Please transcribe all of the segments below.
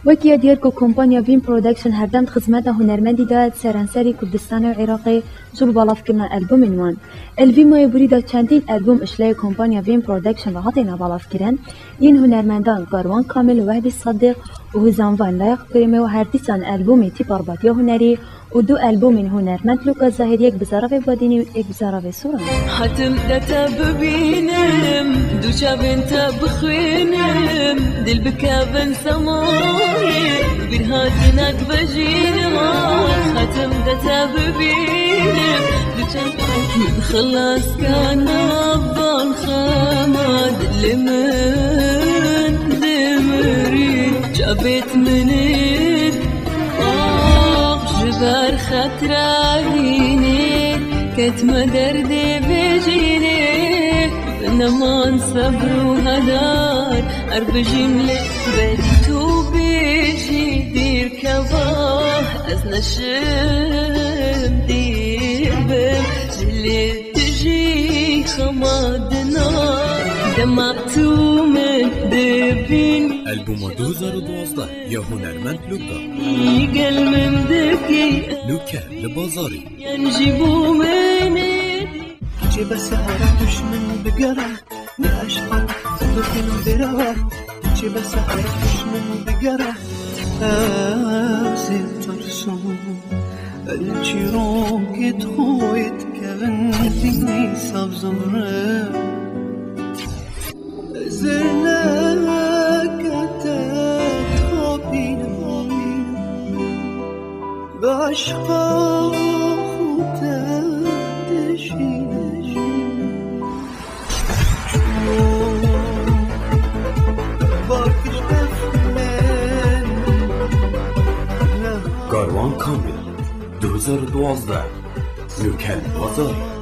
وەکی دیێرکە کۆمپانیا ڤین پرۆدەکشن هەردەم خزمەتە هونەرمەندی دایەت سەرانسەری کوردستان و عێراقی ژوو بە بەڵافکردنا ئەلبومên wan. Elvî Moyeburî da çendîn elbûm işleyê kompanya Vîn Production ve hatêne balafkirin, yên hunermendan Garwan Kamil û Wehbî Sadîq û Huzanvan Layık Kurîmê û her dîsan elbûmê tîparbatiya hunerî û du elbûmên hunermend Luka Zahîrî yek bi zaravê Badînî û yek bi zaravê Soran. Hatim de te bibînim, du çavên te bixwînim, dil bikevin semayê, bir hatinek vejînim. Hatim de te bibînim, du çavên خلاص كان أفضل خمد لمن دمرين جابت منك جبر خطريني كتم دردي بجيني نمان صبر وهدار أربجين لك بديتو بيجي دير كواه أزنا شم دير بم جلي تجي خمادنا دمعتو من دبين ألبوم 2012 يا هنرمند لوكا يقل من دكي لوكا لبازاري ينجيبو مني جيب سهرة دشمن بقرة ناشقة زبطن ودرا جيب سهرة دشمن بقرة آسف ترسم الجيران كتخويت كغنتيني سبزمرة زرناك تتخابين بعشقا وتدشين Garwan Kamil 2012 Lükel Pazar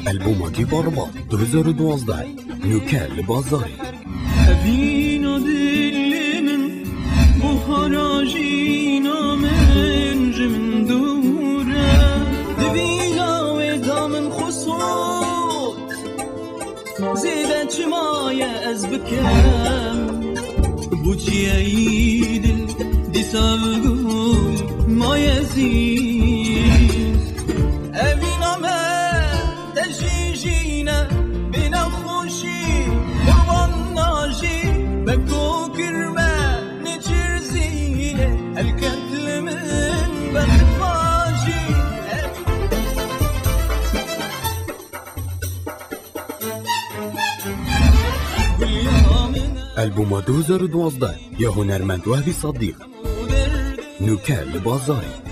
ألبوم باربا 2012 Lükel Pazarı Evina dilimin bu harajina men jimin dure Devina ve damın khusut Zide çimaya ez bikem Bu ciyidil disavgul ma yazid Evina me تجيجينا بنا خوشي والناجي بكو كرما نجرزينا الكتل من بخفاجي ألبوم 2012 يا هنرمند وهبي صديق Lükel Pazarı